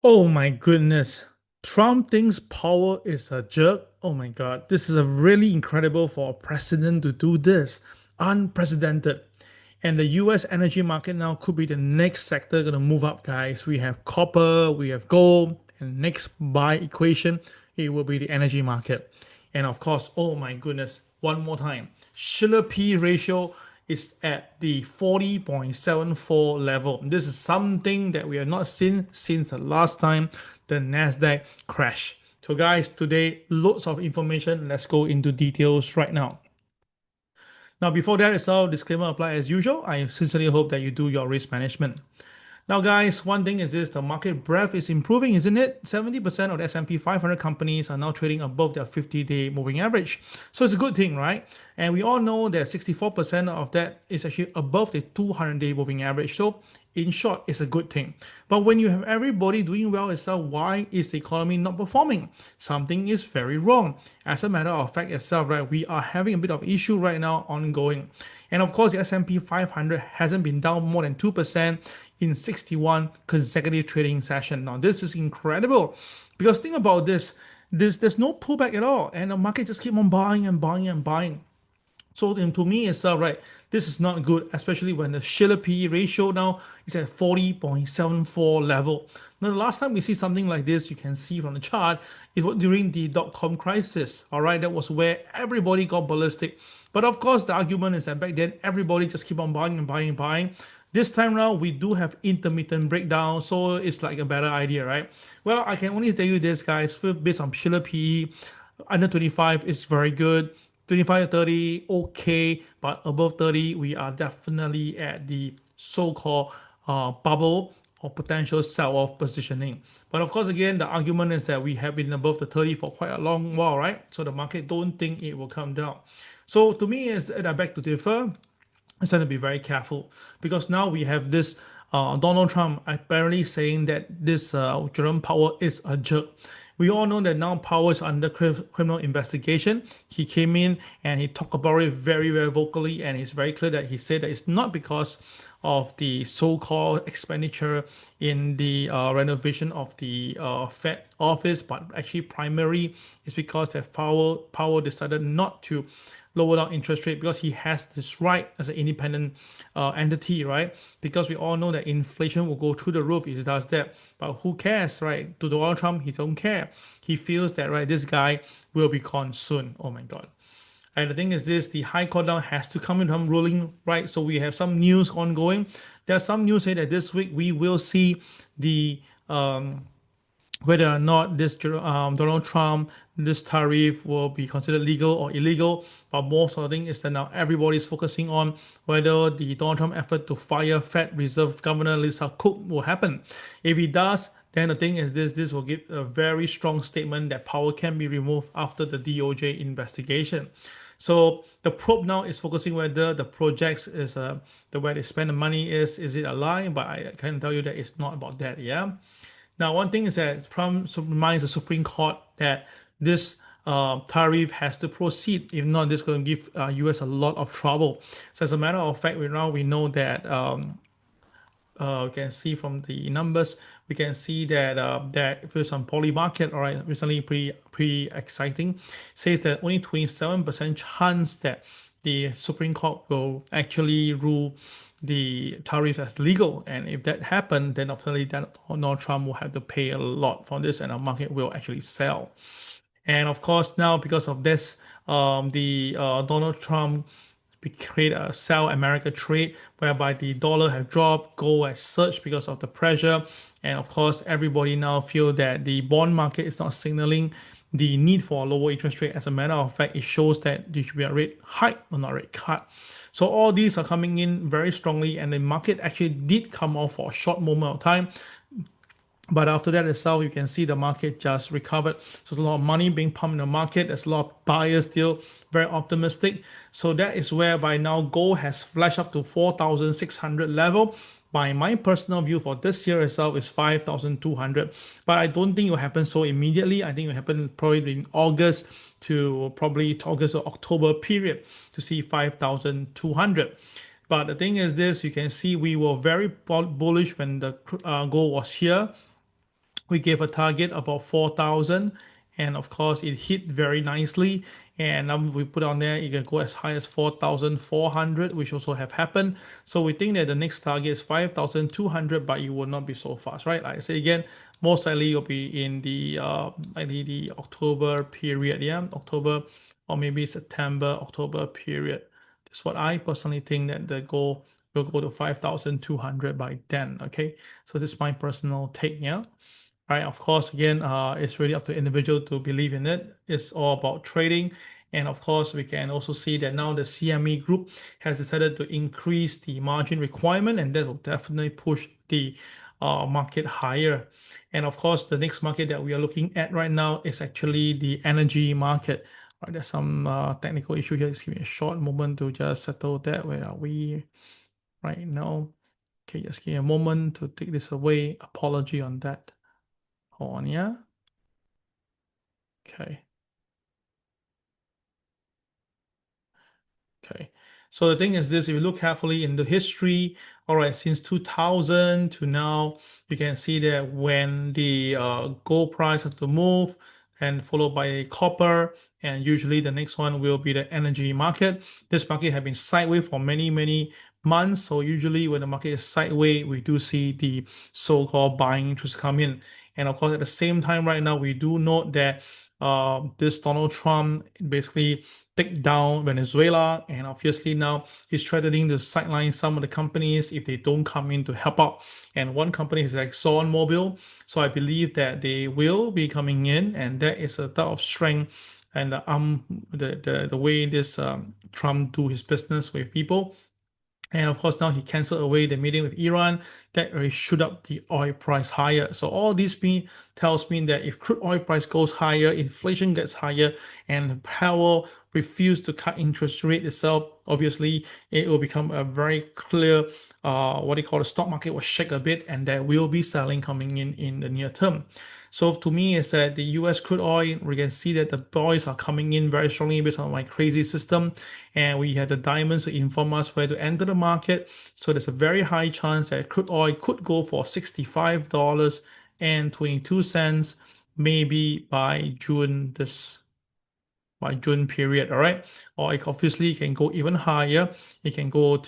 Oh my goodness. Trump thinks power is a jerk. Oh my God. This is a really incredible for a president to do this. Unprecedented. And the US energy market now could be the next sector going to move up, guys. We have copper, we have gold, and next by equation, it will be the energy market. And of course, oh my goodness, one more time. Shiller P ratio is at the 40.74 level. This is something that we have not seen since the last time the Nasdaq crashed. So guys, today loads of information. Let's go into details right now. Now, before that itself, disclaimer apply as usual. I sincerely hope that you do your risk management. Now, guys, one thing is this, the market breadth is improving, isn't it? 70% of the S&P 500 companies are now trading above their 50-day moving average. So it's a good thing, right? And we all know that 64% of that is actually above the 200-day moving average. So in short, it's a good thing. But when you have everybody doing well itself, why is the economy not performing? Something is very wrong. As a matter of fact itself, right, we are having a bit of issue right now ongoing. And of course, the S&P 500 hasn't been down more than 2% in 61 consecutive trading sessions. Now, this is incredible because think about this. There's no pullback at all, and the market just keep on buying and buying and buying. So to me itself, right, this is not good, especially when the Shiller P ratio now is at 40.74 level. Now, the last time we see something like this, you can see from the chart, it was during the dot-com crisis. All right, that was where everybody got ballistic. But of course, the argument is that back then, everybody just keep on buying and buying and buying. This time around, we do have intermittent breakdown, so it's like a better idea, right? Well, I can only tell you this, guys, based on Shiller PE, under 25 is very good. 25 to 30, okay, but above 30, we are definitely at the so-called bubble or potential sell-off positioning. But of course, again, the argument is that we have been above the 30 for quite a long while, right? So the market don't think it will come down. So to me, is I beg to differ. It's going to be very careful because now we have this Donald Trump apparently saying that this Jerome Powell is a jerk. We all know that now Powell is under criminal investigation. He came in and he talked about it very, very vocally, and it's very clear that he said that it's not because of the so-called expenditure in the renovation of the Fed office, but actually primary is because that Powell decided not to lower down interest rate because he has this right as an independent entity, right? Because we all know that inflation will go through the roof if it does that. But who cares, right? To Donald Trump, he don't care. He feels that, right, this guy will be gone soon. Oh my God. And the thing is this, the High Court now has to come into ruling, right? So we have some news ongoing. There's some news saying that this week we will see the whether or not this Donald Trump, this tariff will be considered legal or illegal. But most of the thing is that now everybody's focusing on whether the Donald Trump effort to fire Fed Reserve Governor Lisa Cook will happen. If it does, then the thing is this will give a very strong statement that power can be removed after the DOJ investigation. So the probe now is focusing whether the projects is the way they spend the money is it a lie? But I can tell you that it's not about that. Yeah. Now, one thing is that Trump reminds the Supreme Court that this tariff has to proceed. If not, this is going to give US a lot of trouble. So as a matter of fact, we know that we can see from the numbers, we can see that that for some poly market, all right, recently pretty exciting, says that only 27% chance that the Supreme Court will actually rule the tariff as legal. And if that happens, then obviously that Donald Trump will have to pay a lot for this and the market will actually sell. And of course, now because of this, the Donald Trump create a sell America trade whereby the dollar have dropped, gold has surged because of the pressure. And of course, everybody now feel that the bond market is not signaling the need for a lower interest rate. As a matter of fact, it shows that there should be a rate hike or not rate cut. So all these are coming in very strongly, and the market actually did come off for a short moment of time. But after that itself, you can see the market just recovered. So there's a lot of money being pumped in the market. There's a lot of buyers still very optimistic. So that is where by now gold has flashed up to 4,600 level. By my personal view for this year itself is 5,200. But I don't think it will happen so immediately. I think it will happen probably in August to probably August or October period to see 5,200. But the thing is this, you can see we were very bullish when the gold was here. we gave a target about 4,000, and of course it hit very nicely, and we put on there it can go as high as 4,400, which also have happened. So we think that the next target is 5,200, but it will not be so fast, right? Like I say again, most likely it'll be in the likely the October period, yeah, October or maybe September, October period. That's what I personally think, that the goal will go to 5,200 by then. Okay, so this is my personal take, yeah. Right, of course, again, it's really up to individual to believe in it. It's all about trading. And of course, we can also see that now the CME group has decided to increase the margin requirement, and that will definitely push the market higher. And of course, the next market that we are looking at right now is actually the energy market. Right, there's some technical issue here. Just give me a short moment to just settle that. Where are we right now? Okay, just give me a moment to take this away. Apology on that. Hold on, yeah. Okay. Okay. So the thing is this, if you look carefully into history, all right, since 2000 to now, you can see that when the gold price has to move, and followed by copper, and usually the next one will be the energy market. This market has been sideways for many, many months. So usually when the market is sideways, we do see the so-called buying interest come in. And of course, at the same time, right now, we do note that this Donald Trump basically take down Venezuela, and obviously now he's threatening to sideline some of the companies if they don't come in to help out. And one company is ExxonMobil, so I believe that they will be coming in, and that is a type of strength and the way this Trump do his business with people. And of course, now he canceled away the meeting with Iran that really shoot up the oil price higher. So all this tells me that if crude oil price goes higher, inflation gets higher, and Powell refused to cut interest rate itself, obviously it will become a very clear what they call the stock market will shake a bit, and there will be selling coming in the near term. So to me, is that the US crude oil, we can see that the boys are coming in very strongly based on my crazy system. And we have the diamonds to inform us where to enter the market. So there's a very high chance that crude oil could go for $65.22, maybe by June period, all right? Or it obviously can go even higher. It can go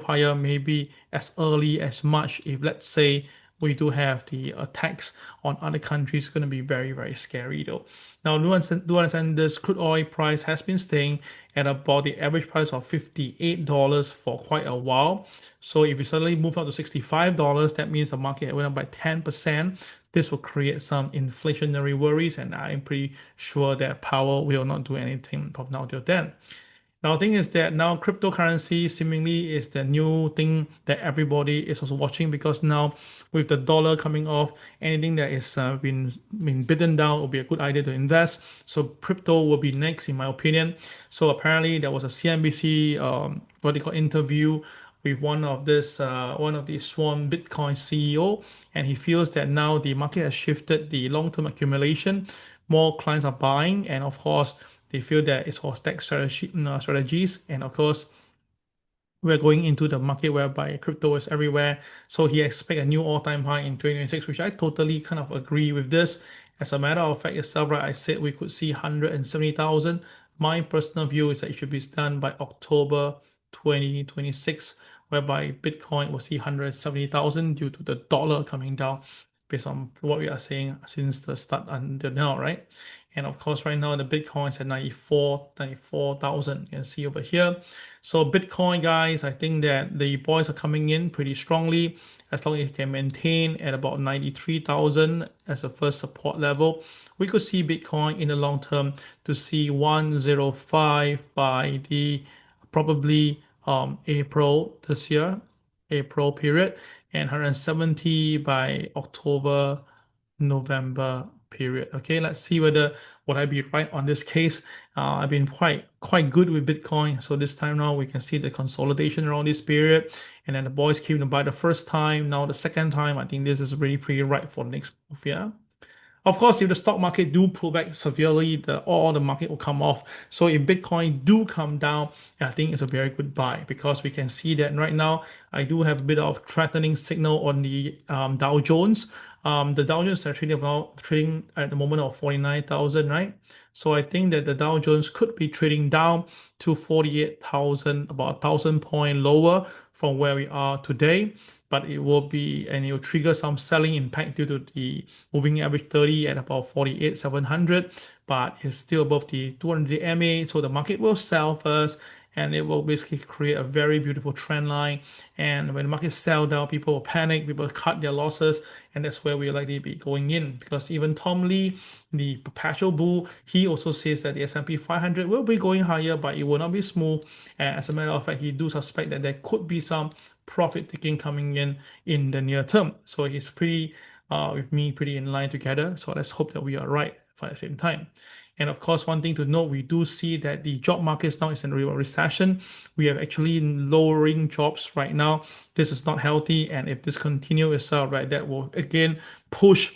higher maybe as early as March, if let's say we do have the attacks on other countries. It's going to be very, very scary though. Now, do understand this crude oil price has been staying at about the average price of $58 for quite a while. So if we suddenly move up to $65, that means the market went up by 10%. This will create some inflationary worries, and I'm pretty sure that Powell will not do anything from now till then. Now, the thing is that now cryptocurrency seemingly is the new thing that everybody is also watching, because now with the dollar coming off, anything that is been bitten down will be a good idea to invest. So crypto will be next, in my opinion. So apparently there was a CNBC what they call interview with one of the Swan Bitcoin CEO, and he feels that now the market has shifted the long-term accumulation. More clients are buying, and of course they feel that it's for strategies, and of course we're going into the market whereby crypto is everywhere. So he expects a new all-time high in 2026, which I totally kind of agree with this. As a matter of fact itself, right, I said we could see 170,000. My personal view is that it should be done by October 2026, whereby Bitcoin will see 170,000 due to the dollar coming down based on what we are saying since the start until now, right? And of course, right now the Bitcoin is at 94,000. You can see over here. So Bitcoin, guys, I think that the boys are coming in pretty strongly as long as it can maintain at about 93,000 as a first support level. We could see Bitcoin in the long term to see 105 by the probably April this year, April period, and 170 by October, November period. Okay, let's see whether would I be right on this case. I've been quite good with Bitcoin, so this time now we can see the consolidation around this period, and then the boys came to buy the first time. Now the second time, I think this is really pretty right for the next move. Yeah. Of course, if the stock market do pull back severely, all the market will come off. So if Bitcoin do come down, I think it's a very good buy because we can see that right now I do have a bit of threatening signal on the Dow Jones. The Dow Jones are trading at the moment of 49,000, right? So I think that the Dow Jones could be trading down to 48,000, about 1,000 point lower from where we are today. But it will be, and it will trigger some selling impact due to the moving average 30 at about 48,700, but it's still above the 200 MA. So the market will sell first, and it will basically create a very beautiful trend line. And when the market sell down, people will panic, people cut their losses, and that's where we're likely to be going in. Because even Tom Lee, the perpetual bull, he also says that the S&P 500 will be going higher, but it will not be smooth. And as a matter of fact, he do suspect that there could be some profit taking coming in the near term. So he's pretty with me pretty in line together. So let's hope that we are right for the same time. And of course, one thing to note, we do see that the job market now is in a recession. We have actually lowering jobs right now. This is not healthy. And if this continues itself, right, that will again push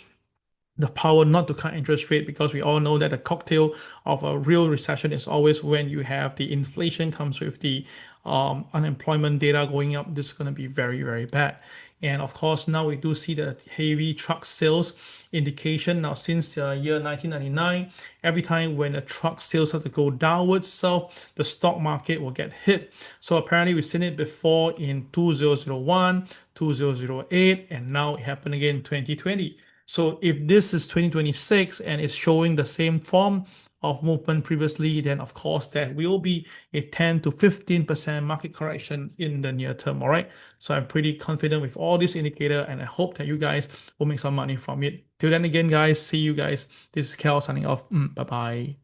the power not to cut interest rate, because we all know that the cocktail of a real recession is always when you have the inflation comes with the unemployment data going up. This is going to be very, very bad. And of course, now we do see the heavy truck sales indication. Now, since the year 1999, every time when the truck sales have to go downwards, so the stock market will get hit. So apparently we've seen it before in 2001, 2008, and now it happened again in 2020. So if this is 2026 and it's showing the same form of movement previously, then of course there will be a 10 to 15% market correction in the near term. All right. So I'm pretty confident with all this indicator, and I hope that you guys will make some money from it. Till then again, guys, see you guys. This is Cal signing off. Bye bye.